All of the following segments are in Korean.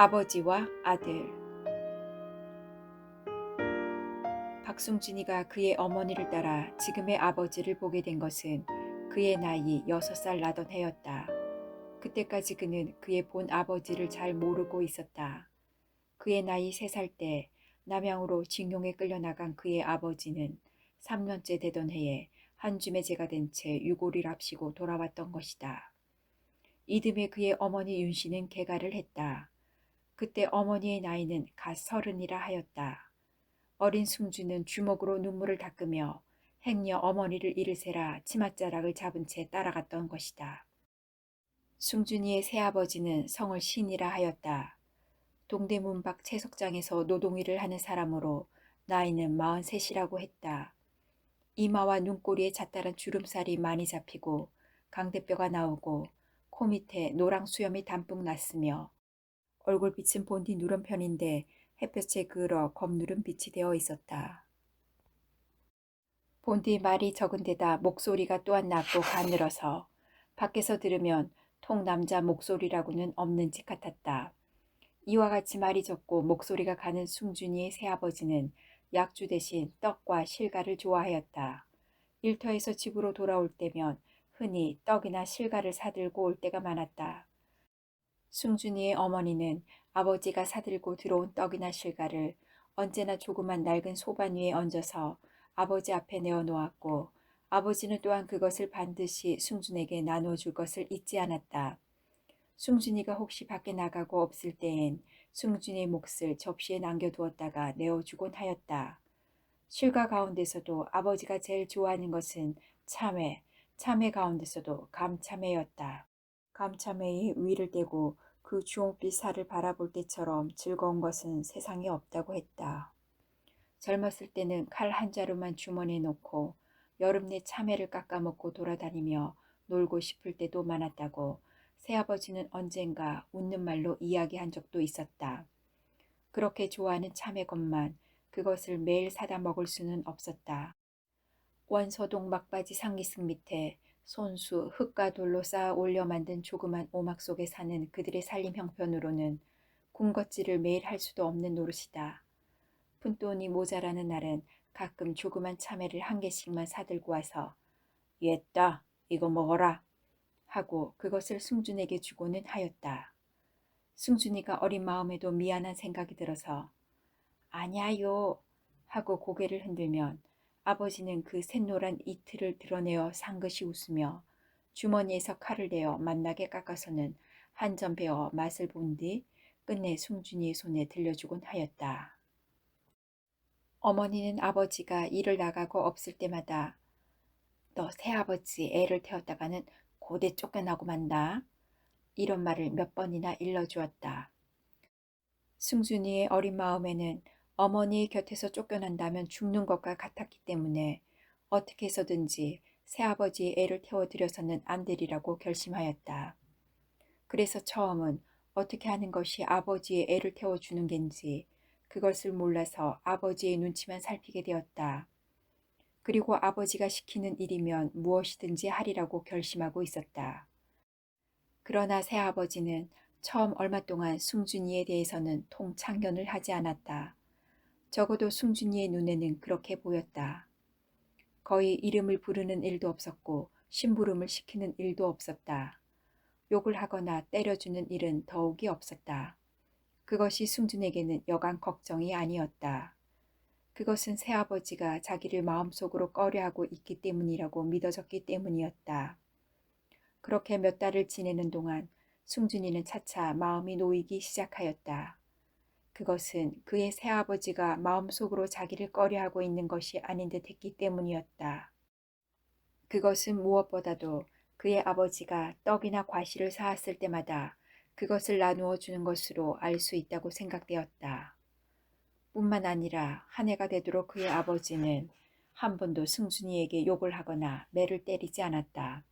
아버지와 아들. 박승준이가 그의 어머니를 따라 지금의 아버지를 보게 된 것은 그의 나이 6살 나던 해였다. 그때까지 그는 그의 본 아버지를 잘 모르고 있었다. 그의 나이 3살 때 남양으로 징용에 끌려나간 그의 아버지는 3년째 되던 해에 한줌의 제가 된 채 유골을 합시고 돌아왔던 것이다. 이듬해 그의 어머니 윤씨는 개가를 했다. 그때 어머니의 나이는 갓 30이라 하였다. 어린 승주는 주먹으로 눈물을 닦으며 행여 어머니를 잃으세라 치맛자락을 잡은 채 따라갔던 것이다. 승준이의 새아버지는 성을 신이라 하였다. 동대문 밖 채석장에서 노동일을 하는 사람으로 나이는 43이라고 했다. 이마와 눈꼬리에 잣다란 주름살이 많이 잡히고 강대뼈가 나오고 코 밑에 노랑 수염이 담뿍 났으며 얼굴빛은 본디 누런 편인데 햇볕에 그을어 검누른 빛이 되어 있었다. 본디 말이 적은 데다 목소리가 또한 낮고 가늘어서 밖에서 들으면 통 남자 목소리라고는 없는 집 같았다. 이와 같이 말이 적고 목소리가 가는 승준이의 새아버지는 약주 대신 떡과 실가를 좋아하였다. 일터에서 집으로 돌아올 때면 흔히 떡이나 실가를 사들고 올 때가 많았다. 승준이의 어머니는 아버지가 사들고 들어온 떡이나 실가를 언제나 조그만 낡은 소반 위에 얹어서 아버지 앞에 내어놓았고 아버지는 또한 그것을 반드시 승준에게 나눠줄 것을 잊지 않았다. 승준이가 혹시 밖에 나가고 없을 때엔 승준이의 몫을 접시에 남겨두었다가 내어주곤 하였다. 실가 가운데서도 아버지가 제일 좋아하는 것은 참외, 참외 가운데서도 감참외였다. 감참외의 위를 떼고 그 주홍빛 살을 바라볼 때처럼 즐거운 것은 세상에 없다고 했다. 젊었을 때는 칼 한 자루만 주머니에 넣고 여름 내 참외를 깎아 먹고 돌아다니며 놀고 싶을 때도 많았다고 새아버지는 언젠가 웃는 말로 이야기한 적도 있었다. 그렇게 좋아하는 참외것만 그것을 매일 사다 먹을 수는 없었다. 원서동 막바지 상기승 밑에 손수 흙과 돌로 쌓아 올려 만든 조그만 오막 속에 사는 그들의 살림 형편으로는 군것질을 매일 할 수도 없는 노릇이다. 푼돈이 모자라는 날은 가끔 조그만 참외를 한 개씩만 사들고 와서 얘따 이거 먹어라 하고 그것을 승준에게 주고는 하였다. 승준이가 어린 마음에도 미안한 생각이 들어서 아냐요 하고 고개를 흔들면 아버지는 그 샛노란 이틀을 드러내어 상긋이 웃으며 주머니에서 칼을 내어 맛나게 깎아서는 한 점 베어 맛을 본 뒤 끝내 승준이의 손에 들려주곤 하였다. 어머니는 아버지가 일을 나가고 없을 때마다 너 새아버지 애를 태웠다가는 고대 쫓겨나고 만다. 이런 말을 몇 번이나 일러주었다. 승준이의 어린 마음에는 어머니의 곁에서 쫓겨난다면 죽는 것과 같았기 때문에 어떻게 해서든지 새아버지의 애를 태워드려서는 안 되리라고 결심하였다. 그래서 처음은 어떻게 하는 것이 아버지의 애를 태워주는 겐지 그것을 몰라서 아버지의 눈치만 살피게 되었다. 그리고 아버지가 시키는 일이면 무엇이든지 하리라고 결심하고 있었다. 그러나 새아버지는 처음 얼마 동안 승준이에 대해서는 통창견을 하지 않았다. 적어도 승준이의 눈에는 그렇게 보였다. 거의 이름을 부르는 일도 없었고 심부름을 시키는 일도 없었다. 욕을 하거나 때려주는 일은 더욱이 없었다. 그것이 승준에게는 여간 걱정이 아니었다. 그것은 새아버지가 자기를 마음속으로 꺼려하고 있기 때문이라고 믿어졌기 때문이었다. 그렇게 몇 달을 지내는 동안 승준이는 차차 마음이 놓이기 시작하였다. 그것은 그의 새아버지가 마음속으로 자기를 꺼려하고 있는 것이 아닌 듯 했기 때문이었다. 그것은 무엇보다도 그의 아버지가 떡이나 과실을 사왔을 때마다 그것을 나누어 주는 것으로 알 수 있다고 생각되었다. 뿐만 아니라 한 해가 되도록 그의 아버지는 한 번도 승준이에게 욕을 하거나 매를 때리지 않았다.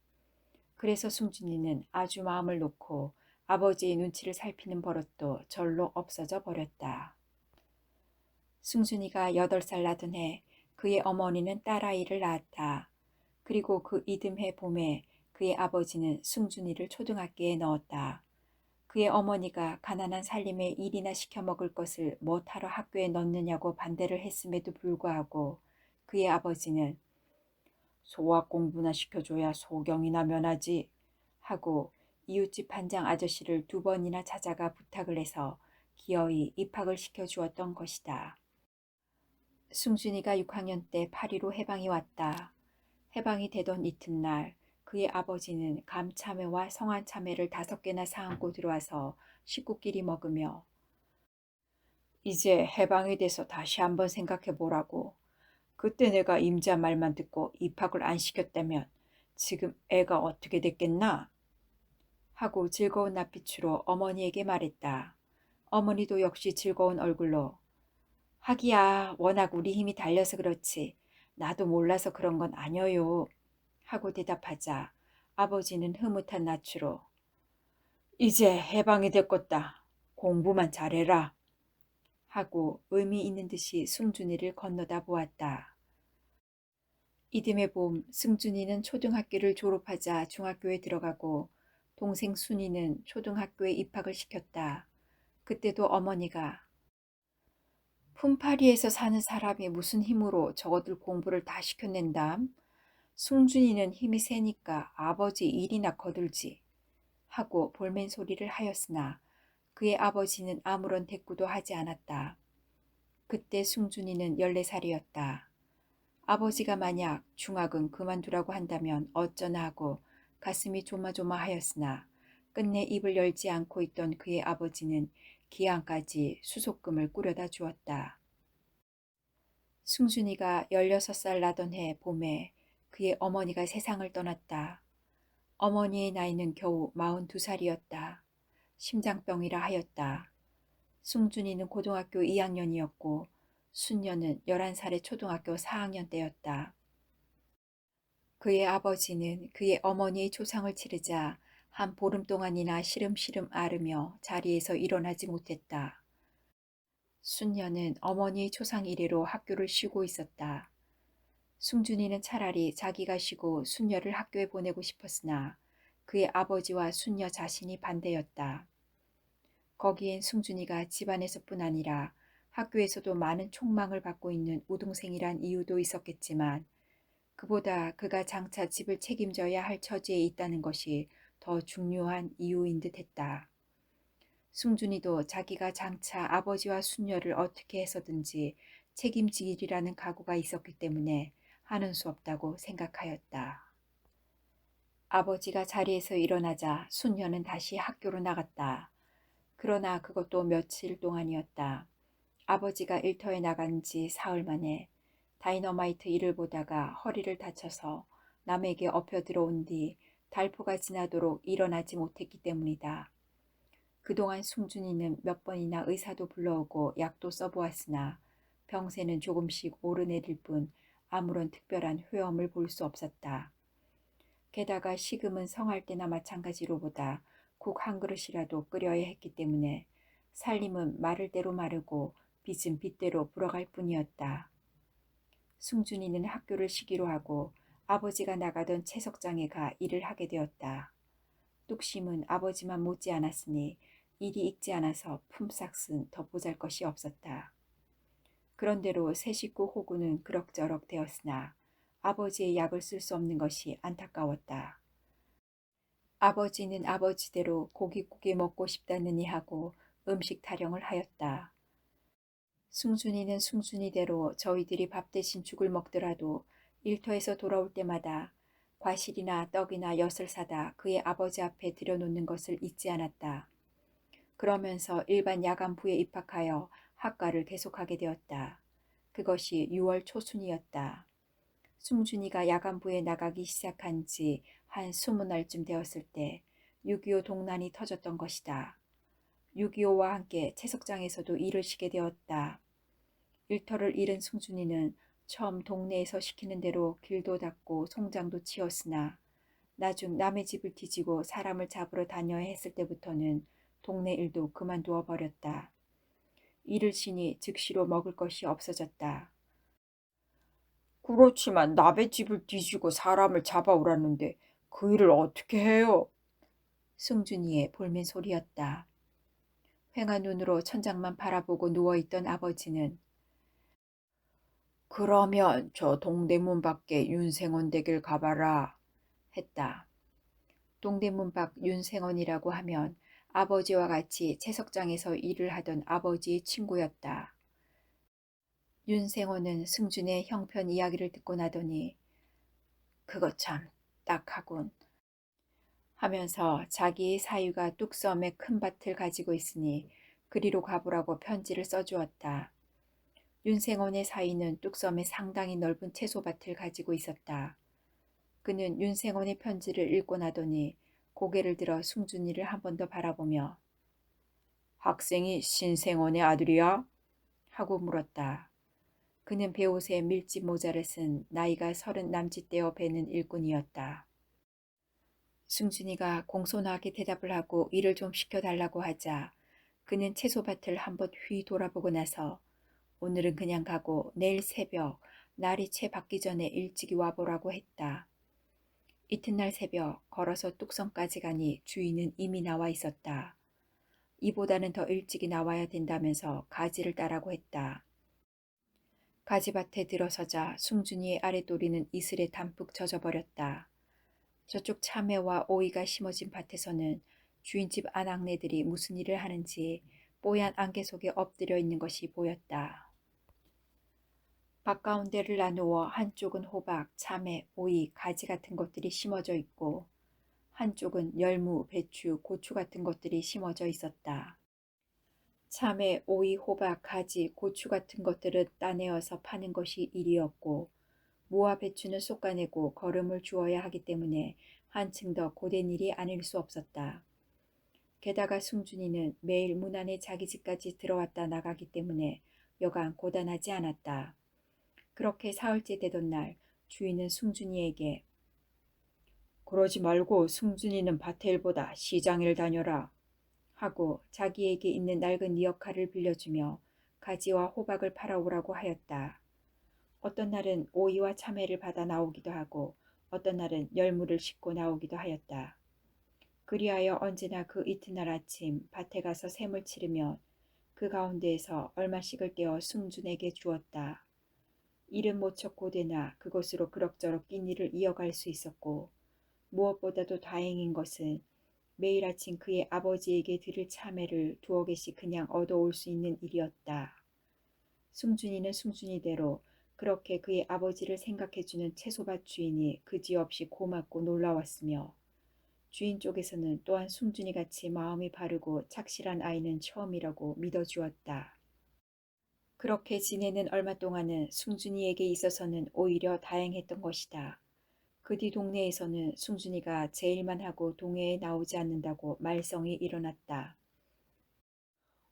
그래서 승준이는 아주 마음을 놓고 아버지의 눈치를 살피는 버릇도 절로 없어져 버렸다. 승준이가 8살 나던 해 그의 어머니는 딸아이를 낳았다. 그리고 그 이듬해 봄에 그의 아버지는 승준이를 초등학교에 넣었다. 그의 어머니가 가난한 살림에 일이나 시켜 먹을 것을 뭐하러 학교에 넣느냐고 반대를 했음에도 불구하고 그의 아버지는 소학 공부나 시켜줘야 소경이나 면하지 하고 이웃집 반장 아저씨를 2번이나 찾아가 부탁을 해서 기어이 입학을 시켜주었던 것이다. 승준이가 6학년 때 파리로 해방이 왔다. 해방이 되던 이튿날 그의 아버지는 감참외와 성안참외를 5개나 사안고 들어와서 식구끼리 먹으며 이제 해방이 돼서 다시 한번 생각해 보라고. 그때 내가 임자 말만 듣고 입학을 안 시켰다면 지금 애가 어떻게 됐겠나? 하고 즐거운 낯빛으로 어머니에게 말했다. 어머니도 역시 즐거운 얼굴로 하기야 워낙 우리 힘이 달려서 그렇지 나도 몰라서 그런 건 아니어요 하고 대답하자 아버지는 흐뭇한 낯으로 이제 해방이 됐겄다. 공부만 잘해라 하고 의미 있는 듯이 승준이를 건너다 보았다. 이듬해 봄 승준이는 초등학교를 졸업하자 중학교에 들어가고 동생 순이는 초등학교에 입학을 시켰다. 그때도 어머니가 품팔이에서 사는 사람이 무슨 힘으로 저것들 공부를 다 시켜낸담? 승준이는 힘이 세니까 아버지 일이나 거들지 하고 볼멘 소리를 하였으나 그의 아버지는 아무런 대꾸도 하지 않았다. 그때 승준이는 14살이었다. 아버지가 만약 중학은 그만두라고 한다면 어쩌나 하고 가슴이 조마조마하였으나 끝내 입을 열지 않고 있던 그의 아버지는 기한까지 수속금을 꾸려다 주었다. 승준이가 16살 나던 해 봄에 그의 어머니가 세상을 떠났다. 어머니의 나이는 겨우 42살이었다. 심장병이라 하였다. 승준이는 고등학교 2학년이었고 순녀는 11살의 초등학교 4학년 때였다. 그의 아버지는 그의 어머니의 초상을 치르자 한 보름 동안이나 시름시름 앓으며 자리에서 일어나지 못했다. 순녀는 어머니의 초상 이래로 학교를 쉬고 있었다. 승준이는 차라리 자기가 쉬고 순녀를 학교에 보내고 싶었으나 그의 아버지와 순녀 자신이 반대였다. 거기엔 승준이가 집안에서뿐 아니라 학교에서도 많은 촉망을 받고 있는 우동생이란 이유도 있었겠지만 그보다 그가 장차 집을 책임져야 할 처지에 있다는 것이 더 중요한 이유인 듯 했다. 승준이도 자기가 장차 아버지와 순녀를 어떻게 해서든지 책임지리라는 각오가 있었기 때문에 하는 수 없다고 생각하였다. 아버지가 자리에서 일어나자 순녀는 다시 학교로 나갔다. 그러나 그것도 며칠 동안이었다. 아버지가 일터에 나간 지 사흘 만에 다이너마이트 일을 보다가 허리를 다쳐서 남에게 엎여 들어온 뒤 달포가 지나도록 일어나지 못했기 때문이다. 그동안 승준이는 몇 번이나 의사도 불러오고 약도 써보았으나 병세는 조금씩 오르내릴 뿐 아무런 특별한 효험을 볼 수 없었다. 게다가 식음은 성할 때나 마찬가지로 보다 국 한 그릇이라도 끓여야 했기 때문에 살림은 마를 대로 마르고 빚은 빚대로 불어갈 뿐이었다. 승준이는 학교를 쉬기로 하고 아버지가 나가던 채석장에 가 일을 하게 되었다. 뚝심은 아버지만 못지 않았으니 일이 익지 않아서 품삯은 더 보잘것이 없었다. 그런대로 새 식구 호구는 그럭저럭 되었으나 아버지의 약을 쓸 수 없는 것이 안타까웠다. 아버지는 아버지대로 고깃국이 먹고 싶다느니 하고 음식 타령을 하였다. 승준이는 승준이대로 저희들이 밥 대신 죽을 먹더라도 일터에서 돌아올 때마다 과실이나 떡이나 엿을 사다 그의 아버지 앞에 들여놓는 것을 잊지 않았다. 그러면서 일반 야간부에 입학하여 학과를 계속하게 되었다. 그것이 6월 초순이었다. 승준이가 야간부에 나가기 시작한 지 한 20날쯤 되었을 때 6.25 동란이 터졌던 것이다. 6.25와 함께 채석장에서도 일을 쉬게 되었다. 일터를 잃은 승준이는 처음 동네에서 시키는 대로 길도 닦고 송장도 치웠으나 나중 남의 집을 뒤지고 사람을 잡으러 다녀야 했을 때부터는 동네 일도 그만두어 버렸다. 일을 쉬니 즉시로 먹을 것이 없어졌다. 그렇지만 남의 집을 뒤지고 사람을 잡아오라는데 그 일을 어떻게 해요? 승준이의 볼멘 소리였다. 휑한 눈으로 천장만 바라보고 누워있던 아버지는 그러면 저 동대문 밖에 윤생원 댁을 가봐라 했다. 동대문 밖 윤생원이라고 하면 아버지와 같이 채석장에서 일을 하던 아버지의 친구였다. 윤생원은 승준의 형편 이야기를 듣고 나더니 그거 참 딱하군 하면서 자기의 사위가 뚝섬에 큰 밭을 가지고 있으니 그리로 가보라고 편지를 써주었다. 윤생원의 사위는 뚝섬에 상당히 넓은 채소밭을 가지고 있었다. 그는 윤생원의 편지를 읽고 나더니 고개를 들어 승준이를 한 번 더 바라보며 학생이 신생원의 아들이야? 하고 물었다. 그는 베옷에 밀짚 모자를 쓴 나이가 30 남짓되어 배는 일꾼이었다. 승준이가 공손하게 대답을 하고 일을 좀 시켜달라고 하자 그는 채소밭을 한번 휘 돌아보고 나서 오늘은 그냥 가고 내일 새벽 날이 채 밝기 전에 일찍이 와보라고 했다. 이튿날 새벽 걸어서 뚝섬까지 가니 주인은 이미 나와 있었다. 이보다는 더 일찍이 나와야 된다면서 가지를 따라고 했다. 가지밭에 들어서자 승준이의 아랫도리는 이슬에 담뿍 젖어버렸다. 저쪽 참외와 오이가 심어진 밭에서는 주인집 아낙네들이 무슨 일을 하는지 뽀얀 안개 속에 엎드려 있는 것이 보였다. 밭 가운데를 나누어 한쪽은 호박, 참외, 오이, 가지 같은 것들이 심어져 있고 한쪽은 열무, 배추, 고추 같은 것들이 심어져 있었다. 참외, 오이, 호박, 가지, 고추 같은 것들은 따내어서 파는 것이 일이었고 무와 배추는 솎아내고 거름을 주어야 하기 때문에 한층 더 고된 일이 아닐 수 없었다. 게다가 승준이는 매일 문 안에 자기 집까지 들어왔다 나가기 때문에 여간 고단하지 않았다. 그렇게 사흘째 되던 날 주인은 승준이에게 그러지 말고 승준이는 밭에 일보다 시장 일 다녀라 하고 자기에게 있는 낡은 리어카를 빌려주며 가지와 호박을 팔아오라고 하였다. 어떤 날은 오이와 참외를 받아 나오기도 하고 어떤 날은 열무를 싣고 나오기도 하였다. 그리하여 언제나 그 이튿날 아침 밭에 가서 샘을 치르며 그 가운데에서 얼마씩을 떼어 승준에게 주었다. 일은 모처 고되나 그것으로 그럭저럭 끼니를 이어갈 수 있었고 무엇보다도 다행인 것은 매일 아침 그의 아버지에게 드릴 참외를 2-개씩 그냥 얻어올 수 있는 일이었다. 승준이는 승준이대로 그렇게 그의 아버지를 생각해주는 채소밭 주인이 그지없이 고맙고 놀라웠으며 주인 쪽에서는 또한 승준이같이 마음이 바르고 착실한 아이는 처음이라고 믿어주었다. 그렇게 지내는 얼마 동안은 승준이에게 있어서는 오히려 다행했던 것이다. 그 뒤 동네에서는 승준이가 제 일만 하고 동해에 나오지 않는다고 말썽이 일어났다.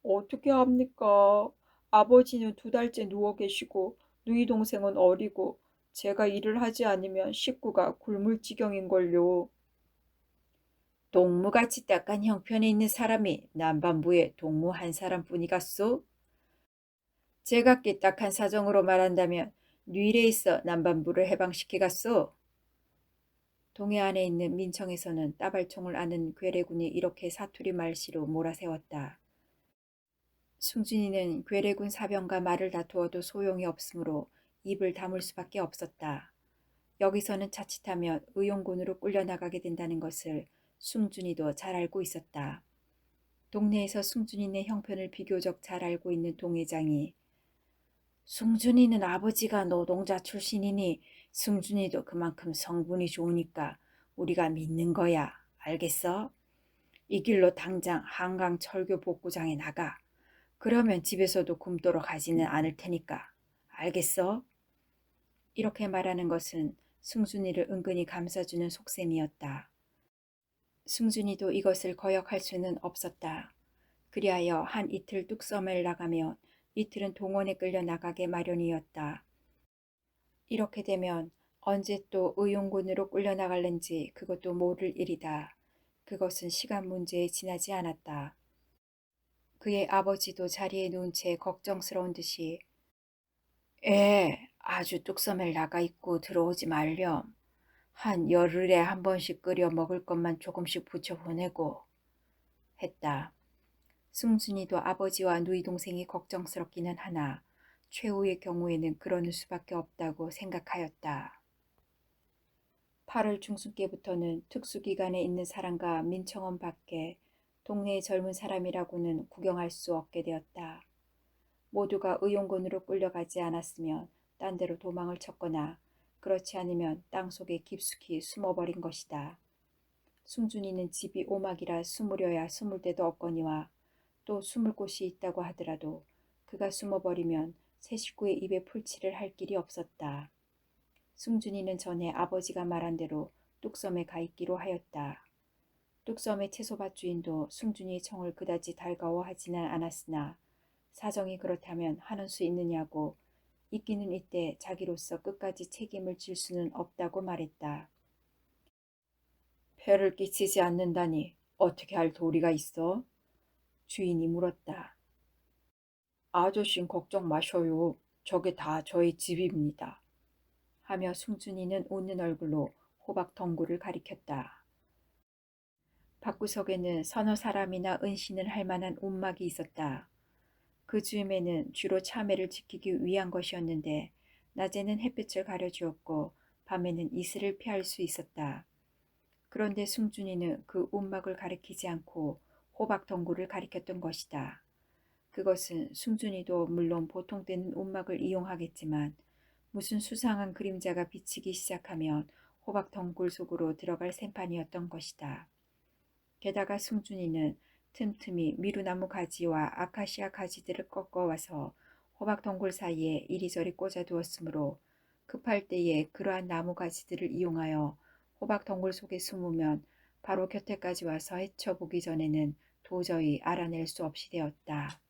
어떻게 합니까? 아버지는 2달째 누워 계시고 누이 동생은 어리고 제가 일을 하지 않으면 식구가 굶을 지경인걸요. 동무같이 딱한 형편에 있는 사람이 남반부에 동무 한 사람뿐이겠소? 제가 깨딱한 사정으로 말한다면 뉘일에 있어 남반부를 해방시키겠소? 동해 안에 있는 민청에서는 따발총을 아는 괴뢰군이 이렇게 사투리 말씨로 몰아세웠다. 승준이는 괴뢰군 사병과 말을 다투어도 소용이 없으므로 입을 다물 수밖에 없었다. 여기서는 자칫하면 의용군으로 끌려나가게 된다는 것을 승준이도 잘 알고 있었다. 동네에서 승준이네 형편을 비교적 잘 알고 있는 동회장이 승준이는 아버지가 노동자 출신이니 승준이도 그만큼 성분이 좋으니까 우리가 믿는 거야. 알겠어? 이 길로 당장 한강 철교 복구장에 나가. 그러면 집에서도 굶도록 하지는 않을 테니까. 알겠어? 이렇게 말하는 것은 승준이를 은근히 감싸주는 속셈이었다. 승준이도 이것을 거역할 수는 없었다. 그리하여 한 이틀 뚝섬을 나가며 이틀은 동원에 끌려 나가게 마련이었다. 이렇게 되면 언제 또 의용군으로 끌려 나갈는지 그것도 모를 일이다. 그것은 시간 문제에 지나지 않았다. 그의 아버지도 자리에 누운 채 걱정스러운 듯이 아주 뚝섬을 나가 있고 들어오지 말렴 한 열흘에 한 번씩 끓여 먹을 것만 조금씩 부쳐 보내고 했다. 승준이도 아버지와 누이 동생이 걱정스럽기는 하나 최후의 경우에는 그러는 수밖에 없다고 생각하였다. 8월 중순께부터는 특수기관에 있는 사람과 민청원 밖에 동네의 젊은 사람이라고는 구경할 수 없게 되었다. 모두가 의용군으로 끌려가지 않았으면 딴 데로 도망을 쳤거나 그렇지 않으면 땅속에 깊숙이 숨어버린 것이다. 승준이는 집이 오막이라 숨으려야 숨을 데도 없거니와 또 숨을 곳이 있다고 하더라도 그가 숨어버리면 새 식구의 입에 풀칠을 할 길이 없었다. 승준이는 전에 아버지가 말한 대로 뚝섬에 가 있기로 하였다. 뚝섬의 채소밭 주인도 승준이의 청을 그다지 달가워하지는 않았으나 사정이 그렇다면 하는 수 있느냐고 있기는 이때 자기로서 끝까지 책임을 질 수는 없다고 말했다. 폐를 끼치지 않는다니 어떻게 할 도리가 있어? 주인이 물었다. 아저씨는 걱정 마셔요. 저게 다 저의 집입니다. 하며 승준이는 웃는 얼굴로 호박 덩굴을 가리켰다. 밭구석에는 서너 사람이나 은신을 할 만한 움막이 있었다. 그 즈음에는 주로 참외를 지키기 위한 것이었는데 낮에는 햇빛을 가려주었고 밤에는 이슬을 피할 수 있었다. 그런데 승준이는 그 움막을 가리키지 않고 호박 덩굴을 가리켰던 것이다. 그것은 승준이도 물론 보통 때는 움막을 이용하겠지만 무슨 수상한 그림자가 비치기 시작하면 호박 덩굴 속으로 들어갈 셈판이었던 것이다. 게다가 승준이는 틈틈이 미루나무 가지와 아카시아 가지들을 꺾어와서 호박 덩굴 사이에 이리저리 꽂아두었으므로 급할 때에 그러한 나무 가지들을 이용하여 호박 덩굴 속에 숨으면 바로 곁에까지 와서 헤쳐보기 전에는 도저히 알아낼 수 없이 되었다.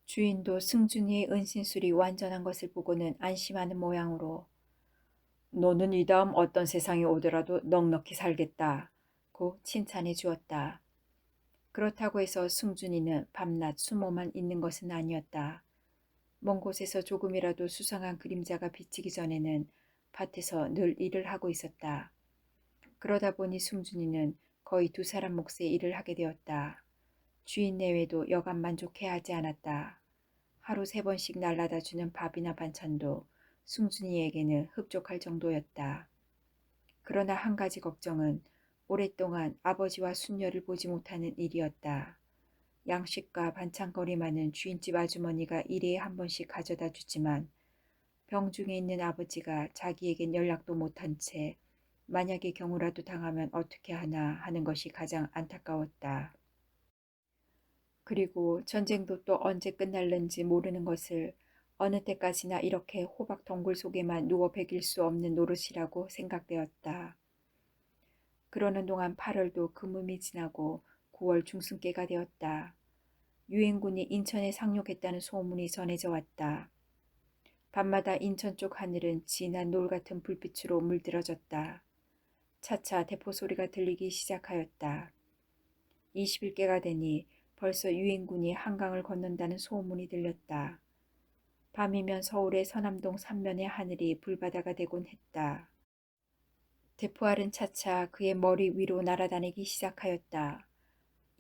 주인도 승준이의 은신술이 완전한 것을 보고는 안심하는 모양으로 너는 이 다음 어떤 세상이 오더라도 넉넉히 살겠다고 칭찬해 주었다. 그렇다고 해서 승준이는 밤낮 숨어만 있는 것은 아니었다. 먼 곳에서 조금이라도 수상한 그림자가 비치기 전에는 밭에서 늘 일을 하고 있었다. 그러다 보니 승준이는 거의 두 사람 몫의 일을 하게 되었다. 주인 내외도 여간 만족해야 하지 않았다. 하루 3번씩 날라다 주는 밥이나 반찬도 승준이에게는 흡족할 정도였다. 그러나 한 가지 걱정은 오랫동안 아버지와 순녀를 보지 못하는 일이었다. 양식과 반찬거리만은 주인집 아주머니가 일회에 한 번씩 가져다 주지만 병중에 있는 아버지가 자기에겐 연락도 못한 채 만약의 경우라도 당하면 어떻게 하나 하는 것이 가장 안타까웠다. 그리고 전쟁도 또 언제 끝날는지 모르는 것을 어느 때까지나 이렇게 호박 덩굴 속에만 누워 베길 수 없는 노릇이라고 생각되었다. 그러는 동안 8월도 그물이 지나고 9월 중순께가 되었다. 유엔군이 인천에 상륙했다는 소문이 전해져 왔다. 밤마다 인천 쪽 하늘은 진한 노을 같은 불빛으로 물들어졌다. 차차 대포 소리가 들리기 시작하였다. 20일께가 되니 벌써 유엔군이 한강을 건넌다는 소문이 들렸다. 밤이면 서울의 서남동 삼면의 하늘이 불바다가 되곤 했다. 대포알은 차차 그의 머리 위로 날아다니기 시작하였다.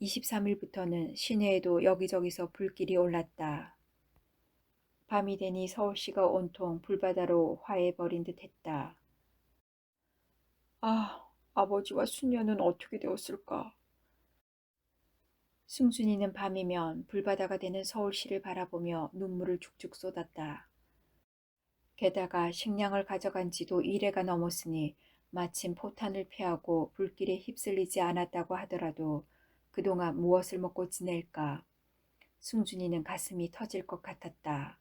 23일부터는 시내에도 여기저기서 불길이 올랐다. 밤이 되니 서울시가 온통 불바다로 화해버린 듯 했다. 아, 아버지와 순녀는 어떻게 되었을까? 승준이는 밤이면 불바다가 되는 서울시를 바라보며 눈물을 죽죽 쏟았다. 게다가 식량을 가져간 지도 1회가 넘었으니 마침 포탄을 피하고 불길에 휩쓸리지 않았다고 하더라도 그동안 무엇을 먹고 지낼까? 승준이는 가슴이 터질 것 같았다.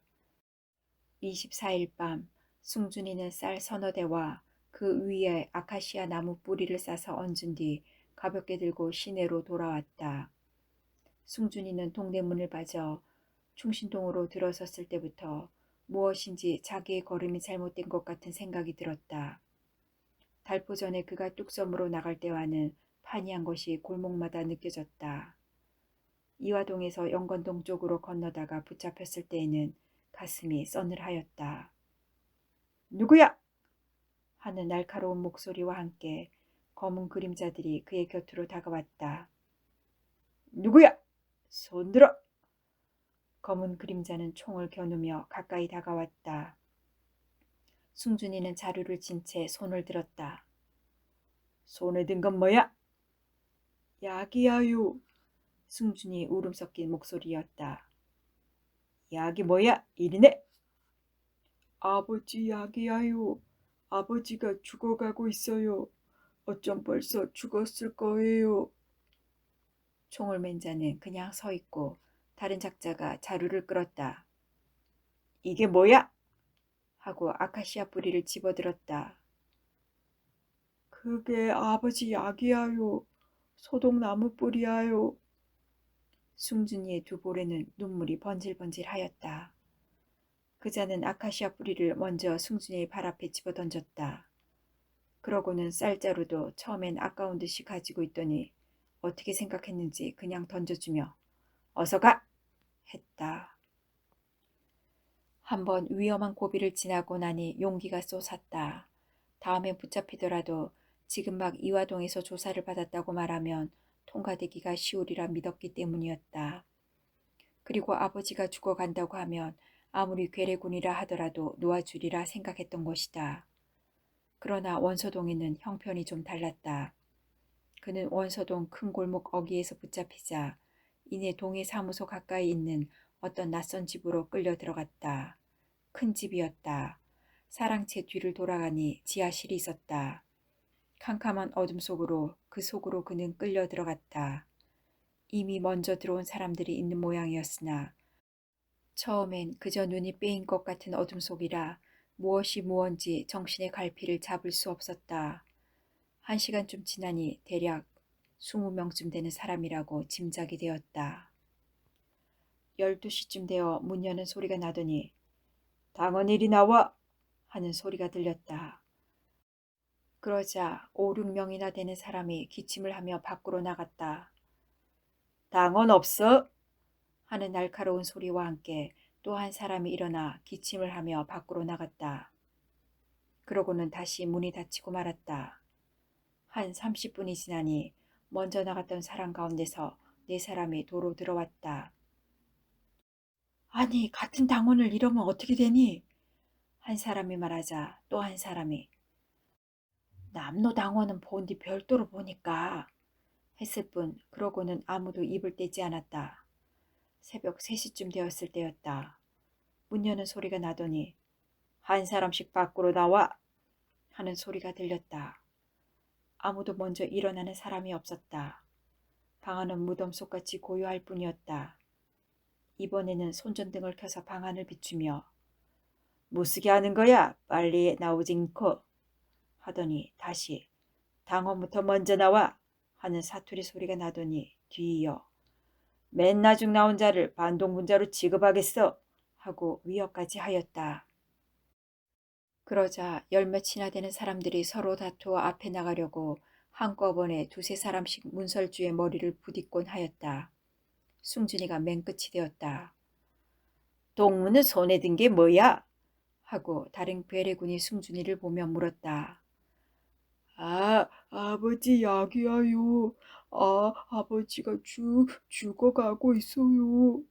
24일 밤 승준이는 쌀 서너 대와 그 위에 아카시아 나무 뿌리를 싸서 얹은 뒤 가볍게 들고 시내로 돌아왔다. 승준이는 동대 문을 빠져 충신동으로 들어섰을 때부터 무엇인지 자기의 걸음이 잘못된 것 같은 생각이 들었다. 달포 전에 그가 뚝섬으로 나갈 때와는 판이한 것이 골목마다 느껴졌다. 이화동에서 영건동 쪽으로 건너다가 붙잡혔을 때에는 가슴이 서늘하였다. 누구야? 하는 날카로운 목소리와 함께 검은 그림자들이 그의 곁으로 다가왔다. 누구야? 손들어! 검은 그림자는 총을 겨누며 가까이 다가왔다. 승준이는 자루를 진 채 손을 들었다. 손에 든 건 뭐야? 약이야요. 승준이 울음 섞인 목소리였다. 약이 뭐야? 이리네. 아버지 약이야요. 아버지가 죽어가고 있어요. 어쩜 벌써 죽었을 거예요. 총을 맨 자는 그냥 서 있고 다른 작자가 자루를 끌었다. 이게 뭐야? 하고 아카시아 뿌리를 집어들었다. 그게 아버지 약이야요. 소독나무 뿌리야요. 승준이의 두 볼에는 눈물이 번질번질하였다. 그자는 아카시아 뿌리를 먼저 승준이의 발 앞에 집어던졌다. 그러고는 쌀자루도 처음엔 아까운 듯이 가지고 있더니 어떻게 생각했는지 그냥 던져주며 어서 가! 했다. 한번 위험한 고비를 지나고 나니 용기가 솟았다. 다음엔 붙잡히더라도 지금 막 이화동에서 조사를 받았다고 말하면 통과되기가 쉬우리라 믿었기 때문이었다. 그리고 아버지가 죽어간다고 하면 아무리 괴뢰군이라 하더라도 놓아주리라 생각했던 것이다. 그러나 원서동에는 형편이 좀 달랐다. 그는 원서동 큰 골목 어귀에서 붙잡히자 이내 동해 사무소 가까이 있는 어떤 낯선 집으로 끌려 들어갔다. 큰 집이었다. 사랑채 뒤를 돌아가니 지하실이 있었다. 캄캄한 어둠 속으로 그 속으로 그는 끌려 들어갔다. 이미 먼저 들어온 사람들이 있는 모양이었으나 처음엔 그저 눈이 빼인 것 같은 어둠 속이라 무엇이 무언지 정신의 갈피를 잡을 수 없었다. 1시간쯤 지나니 대략 20명쯤 되는 사람이라고 짐작이 되었다. 12시쯤 되어 문 여는 소리가 나더니 당원 이리 나와! 하는 소리가 들렸다. 그러자 5, 6명이나 되는 사람이 기침을 하며 밖으로 나갔다. 당원 없어? 하는 날카로운 소리와 함께 또 한 사람이 일어나 기침을 하며 밖으로 나갔다. 그러고는 다시 문이 닫히고 말았다. 한 30분이 지나니 먼저 나갔던 사람 가운데서 4사람이 도로 들어왔다. 아니, 같은 당원을 이러면 어떻게 되니? 한 사람이 말하자 또 한 사람이 남로 당원은 본디 별도로 보니까 했을 뿐 그러고는 아무도 입을 떼지 않았다. 새벽 3시쯤 되었을 때였다. 문 여는 소리가 나더니 한 사람씩 밖으로 나와! 하는 소리가 들렸다. 아무도 먼저 일어나는 사람이 없었다. 방 안은 무덤 속같이 고요할 뿐이었다. 이번에는 손전등을 켜서 방 안을 비추며 무쓰게 하는 거야? 빨리 나오징코! 하더니 다시 당원부터 먼저 나와! 하는 사투리 소리가 나더니 뒤이어 맨 나중 나온 자를 반동분자로 취급하겠어! 하고 위협까지 하였다. 그러자 10몇이나 되는 사람들이 서로 다투어 앞에 나가려고 한꺼번에 2~3사람씩 문설주에 머리를 부딪곤 하였다. 승준이가 맨 끝이 되었다. 동무는 손에 든 게 뭐야? 하고 다른 괴뢰군이 승준이를 보며 물었다. 아버지 약이야요. 아버지가 죽어가고 있어요.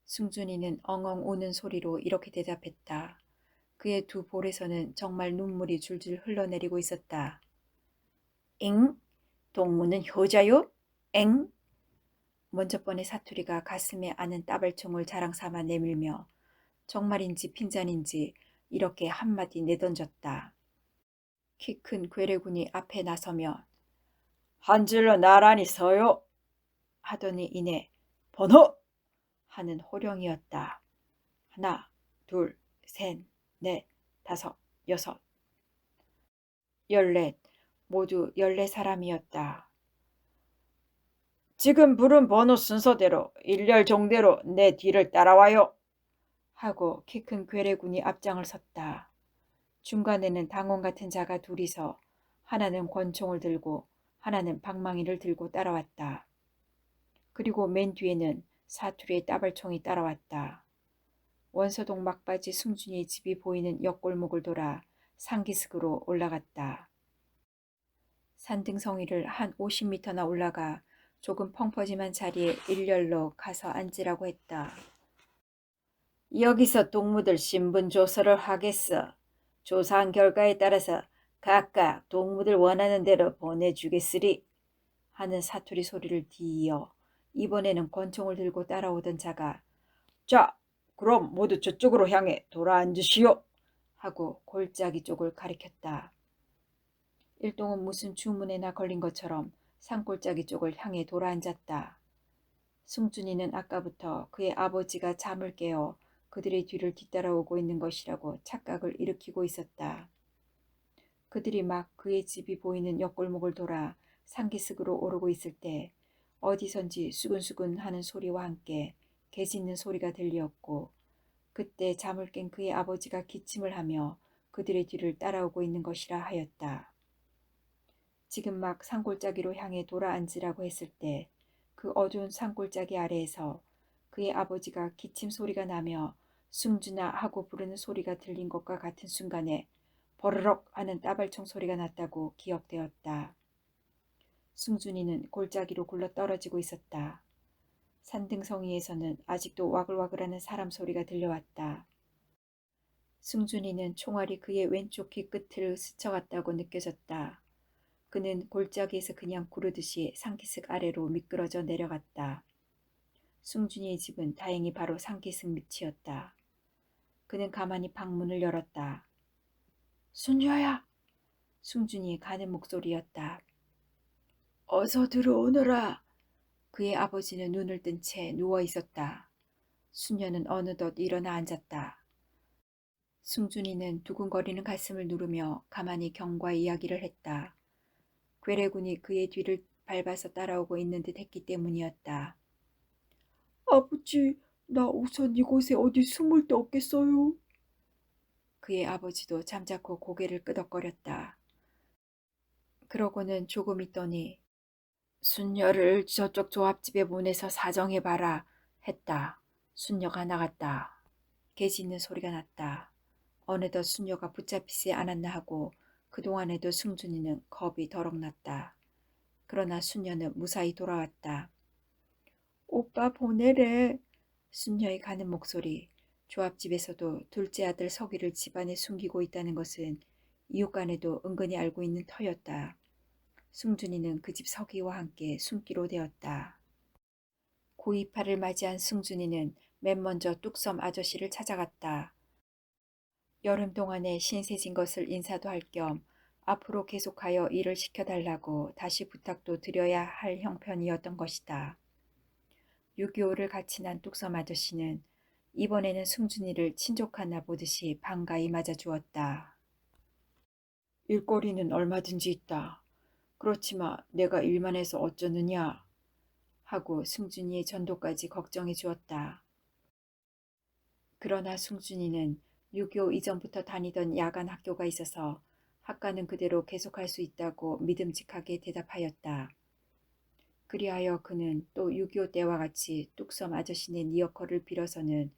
승준이는 엉엉 우는 소리로 이렇게 대답했다. 그의 두 볼에서는 정말 눈물이 줄줄 흘러내리고 있었다. 엥? 동무는 효자요? 엥? 먼저 번의 사투리가 가슴에 아는 따발총을 자랑 삼아 내밀며 정말인지 핀잔인지 이렇게 한마디 내던졌다. 키 큰 괴뢰군이 앞에 나서며 한 줄로 나란히 서요 하더니 이내 번호! 하는 호령이었다. 하나, 둘, 셋, 넷, 다섯, 여섯, 14, 모두 14사람이었다. 지금 부른 번호 순서대로 일렬 종대로 내 뒤를 따라와요. 하고 키 큰 괴뢰군이 앞장을 섰다. 중간에는 당원 같은 자가 둘이서 하나는 권총을 들고 하나는 방망이를 들고 따라왔다. 그리고 맨 뒤에는 사투리의 따발총이 따라왔다. 원서동 막바지 승준이의 집이 보이는 옆골목을 돌아 상기슭으로 올라갔다. 산등성이를 한 50m나 올라가 조금 펑퍼짐한 자리에 일렬로 가서 앉으라고 했다. 여기서 동무들 신분 조서를 하겠어. 조사한 결과에 따라서 각각 동무들 원하는 대로 보내주겠으리 하는 사투리 소리를 뒤이어 이번에는 권총을 들고 따라오던 자가 자, 그럼 모두 저쪽으로 향해 돌아앉으시오 하고 골짜기 쪽을 가리켰다. 일동은 무슨 주문에나 걸린 것처럼 산골짜기 쪽을 향해 돌아앉았다. 승준이는 아까부터 그의 아버지가 잠을 깨어 그들의 뒤를 뒤따라오고 있는 것이라고 착각을 일으키고 있었다. 그들이 막 그의 집이 보이는 옆골목을 돌아 상기슭으로 오르고 있을 때 어디선지 수근수근 하는 소리와 함께 개 짖는 소리가 들리었고 그때 잠을 깬 그의 아버지가 기침을 하며 그들의 뒤를 따라오고 있는 것이라 하였다. 지금 막 산골짜기로 향해 돌아앉으라고 했을 때 그 어두운 산골짜기 아래에서 그의 아버지가 기침 소리가 나며 승준아 하고 부르는 소리가 들린 것과 같은 순간에 버르럭 하는 따발총 소리가 났다고 기억되었다. 승준이는 골짜기로 굴러 떨어지고 있었다. 산등성이에서는 아직도 와글와글하는 사람 소리가 들려왔다. 승준이는 총알이 그의 왼쪽 귀 끝을 스쳐갔다고 느껴졌다. 그는 골짜기에서 그냥 구르듯이 상기슭 아래로 미끄러져 내려갔다. 승준이의 집은 다행히 바로 상기슭 밑이었다. 그는 가만히 방문을 열었다. 순녀야! 승준이의 가는 목소리였다. 어서 들어오너라. 그의 아버지는 눈을 뜬 채 누워 있었다. 순녀는 어느덧 일어나 앉았다. 승준이는 두근거리는 가슴을 누르며 가만히 경과 이야기를 했다. 괴뢰군이 그의 뒤를 밟아서 따라오고 있는 듯 했기 때문이었다. 아버지, 나 우선 이곳에 어디 숨을 데 없겠어요? 그의 아버지도 잠자코 고개를 끄덕거렸다. 그러고는 조금 있더니 순녀를 저쪽 조합집에 보내서 사정해봐라 했다. 순녀가 나갔다. 개 짖는 소리가 났다. 어느덧 순녀가 붙잡히지 않았나 하고 그동안에도 승준이는 겁이 더럭 났다. 그러나 순녀는 무사히 돌아왔다. 오빠 보내래. 순녀의 가는 목소리. 조합집에서도 둘째 아들 서기를 집안에 숨기고 있다는 것은 이웃간에도 은근히 알고 있는 터였다. 승준이는 그 집 서기와 함께 숨기로 되었다. 고28을 맞이한 승준이는 맨 먼저 뚝섬 아저씨를 찾아갔다. 여름 동안에 신세진 것을 인사도 할 겸 앞으로 계속하여 일을 시켜달라고 다시 부탁도 드려야 할 형편이었던 것이다. 6.25를 같이 난 뚝섬 아저씨는 이번에는 승준이를 친족 하나 보듯이 반가이 맞아주었다. 일거리는 얼마든지 있다. 그렇지만 내가 일만 해서 어쩌느냐 하고 승준이의 전도까지 걱정해 주었다. 그러나 승준이는 6.25 이전부터 다니던 야간 학교가 있어서 학과는 그대로 계속할 수 있다고 믿음직하게 대답하였다. 그리하여 그는 또 6.25 때와 같이 뚝섬 아저씨네 니어커를 빌어서는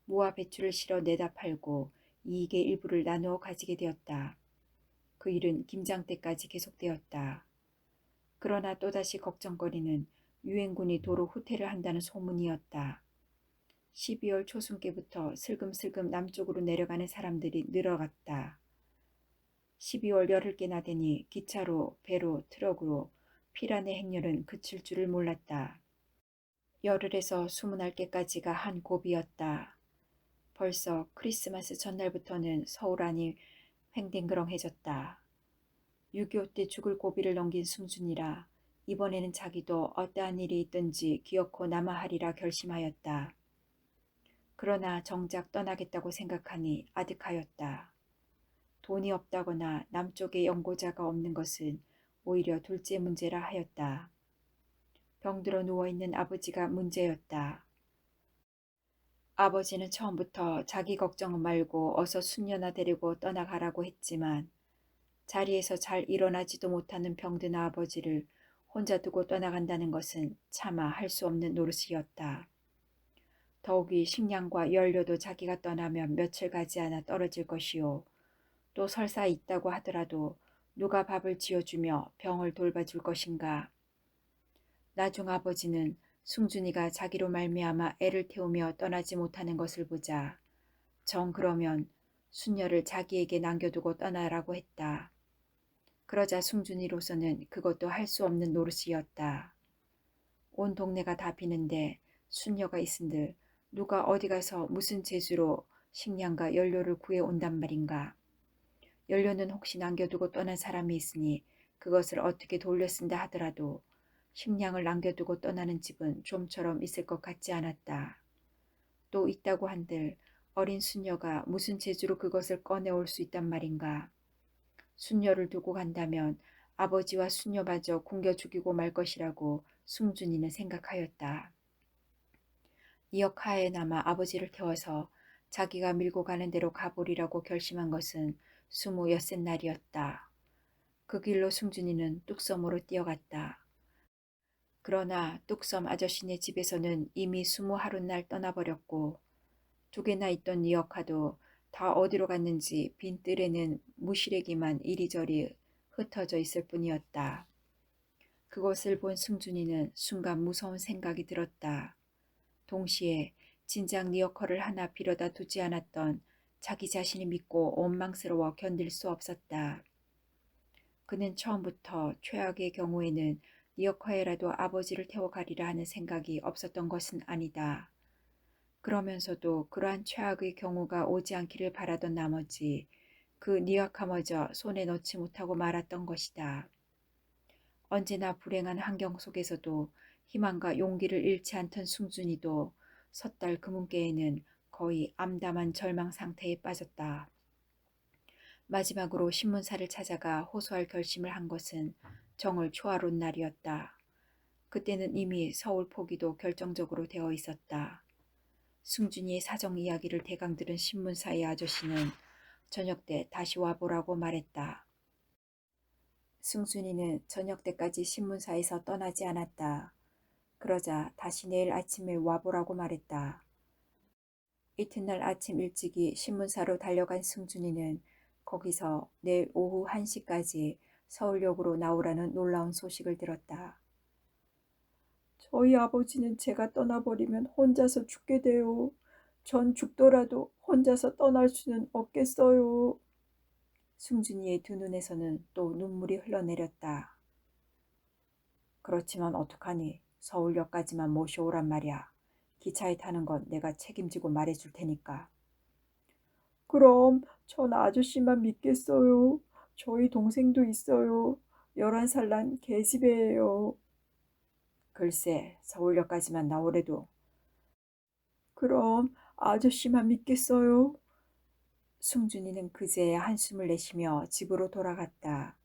무와 배추를 실어 내다 팔고 이익의 일부를 나누어 가지게 되었다. 그 일은 김장 때까지 계속되었다. 그러나 또다시 걱정거리는 유엔군이 도로 후퇴를 한다는 소문이었다. 12월 초순께부터 슬금슬금 남쪽으로 내려가는 사람들이 늘어갔다. 12월 열흘께나 되니 기차로, 배로, 트럭으로 피란의 행렬은 그칠 줄을 몰랐다. 열흘에서 20알께까지가 한 고비였다. 벌써 크리스마스 전날부터는 서울 안이 횡댕그렁해졌다. 6.25 때 죽을 고비를 넘긴 승준이라 이번에는 자기도 어떠한 일이 있든지 기어코 남아 하리라 결심하였다. 그러나 정작 떠나겠다고 생각하니 아득하였다. 돈이 없다거나 남쪽에 연고자가 없는 것은 오히려 둘째 문제라 하였다. 병들어 누워있는 아버지가 문제였다. 아버지는 처음부터 자기 걱정은 말고 어서 순녀나 데리고 떠나가라고 했지만 자리에서 잘 일어나지도 못하는 병든 아버지를 혼자 두고 떠나간다는 것은 차마 할 수 없는 노릇이었다. 더욱이 식량과 연료도 자기가 떠나면 며칠 가지 않아 떨어질 것이요. 또 설사 있다고 하더라도 누가 밥을 지어주며 병을 돌봐줄 것인가. 나중 아버지는 승준이가 자기로 말미암아 애를 태우며 떠나지 못하는 것을 보자 정 그러면 순녀를 자기에게 남겨두고 떠나라고 했다. 그러자 승준이로서는 그것도 할 수 없는 노릇이었다. 온 동네가 다 비는데 순녀가 있은들 누가 어디 가서 무슨 재주로 식량과 연료를 구해 온단 말인가. 연료는 혹시 남겨두고 떠난 사람이 있으니 그것을 어떻게 돌려 쓴다 하더라도 식량을 남겨두고 떠나는 집은 좀처럼 있을 것 같지 않았다. 또 있다고 한들 어린 순녀가 무슨 재주로 그것을 꺼내올 수 있단 말인가. 순녀를 두고 간다면 아버지와 순녀마저 굶겨 죽이고 말 것이라고 승준이는 생각하였다. 이역하에 남아 아버지를 태워서 자기가 밀고 가는 대로 가보리라고 결심한 것은 26셋 날이었다. 그 길로 승준이는 뚝섬으로 뛰어갔다. 그러나 뚝섬 아저씨네 집에서는 이미 21날 떠나버렸고 2개나 있던 이역하도 다 어디로 갔는지 빈 뜰에는 무시래기만 이리저리 흩어져 있을 뿐이었다. 그것을 본 승준이는 순간 무서운 생각이 들었다. 동시에 진작 니어커를 하나 빌어다 두지 않았던 자기 자신이 믿고 원망스러워 견딜 수 없었다. 그는 처음부터 최악의 경우에는 니어커에라도 아버지를 태워가리라 하는 생각이 없었던 것은 아니다. 그러면서도 그러한 최악의 경우가 오지 않기를 바라던 나머지 그 니어커마저 손에 넣지 못하고 말았던 것이다. 언제나 불행한 환경 속에서도 희망과 용기를 잃지 않던 승준이도 섣달 그문께에는 거의 암담한 절망 상태에 빠졌다. 마지막으로 신문사를 찾아가 호소할 결심을 한 것은 정월 초하룻 날이었다. 그때는 이미 서울 포기도 결정적으로 되어 있었다. 승준이의 사정 이야기를 대강 들은 신문사의 아저씨는 저녁 때 다시 와보라고 말했다. 승준이는 저녁 때까지 신문사에서 떠나지 않았다. 그러자 다시 내일 아침에 와보라고 말했다. 이튿날 아침 일찍이 신문사로 달려간 승준이는 거기서 내일 오후 1시까지 서울역으로 나오라는 놀라운 소식을 들었다. 저희 아버지는 제가 떠나버리면 혼자서 죽게 돼요. 전 죽더라도 혼자서 떠날 수는 없겠어요. 승준이의 두 눈에서는 또 눈물이 흘러내렸다. 그렇지만 어떡하니? 서울역까지만 모셔오란 말이야. 기차에 타는 건 내가 책임지고 말해줄 테니까. 그럼 전 아저씨만 믿겠어요. 저희 동생도 있어요. 11살 난 계집애예요. 글쎄, 서울역까지만 나오래도. 그럼 아저씨만 믿겠어요. 승준이는 그제야 한숨을 내쉬며 집으로 돌아갔다.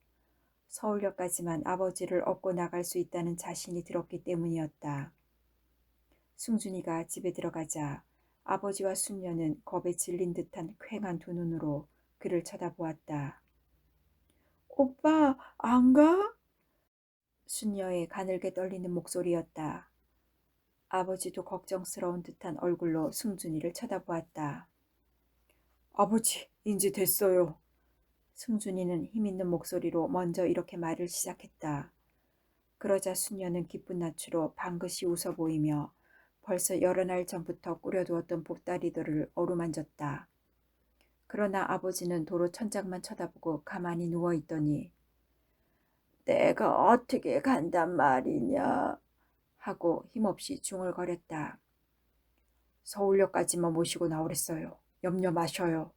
서울역까지만 아버지를 업고 나갈 수 있다는 자신이 들었기 때문이었다. 승준이가 집에 들어가자 아버지와 순녀는 겁에 질린 듯한 퀭한 두 눈으로 그를 쳐다보았다. 오빠, 안 가? 순녀의 가늘게 떨리는 목소리였다. 아버지도 걱정스러운 듯한 얼굴로 승준이를 쳐다보았다. 아버지, 이제 됐어요. 승준이는 힘있는 목소리로 먼저 이렇게 말을 시작했다. 그러자 순녀는 기쁜 낯으로 방긋이 웃어 보이며 벌써 여러 날 전부터 꾸려두었던 보따리들을 어루만졌다. 그러나 아버지는 도로 천장만 쳐다보고 가만히 누워있더니 내가 어떻게 간단 말이냐 하고 힘없이 중얼거렸다. 서울역까지만 모시고 나오랬어요. 염려 마셔요.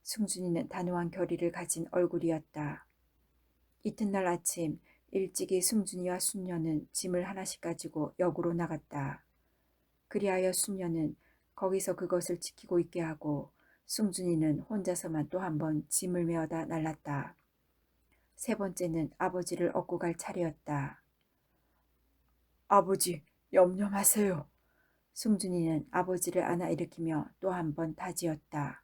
승준이는 단호한 결의를 가진 얼굴이었다. 이튿날 아침 일찍이 승준이와 순녀는 짐을 하나씩 가지고 역으로 나갔다. 그리하여 순녀는 거기서 그것을 지키고 있게 하고 승준이는 혼자서만 또 한 번 짐을 메어다 날랐다. 세 번째는 아버지를 업고 갈 차례였다. 아버지, 염려 마세요. 승준이는 아버지를 안아 일으키며 또 한 번 다지었다.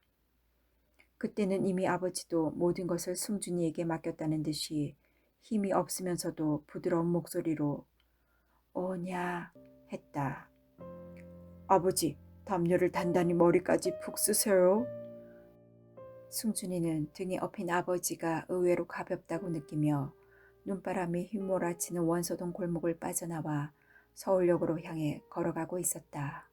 그때는 이미 아버지도 모든 것을 승준이에게 맡겼다는 듯이 힘이 없으면서도 부드러운 목소리로 오냐 했다. 아버지, 담요를 단단히 머리까지 푹 쓰세요. 승준이는 등에 업힌 아버지가 의외로 가볍다고 느끼며 눈바람이 휘몰아치는 원소동 골목을 빠져나와 서울역으로 향해 걸어가고 있었다.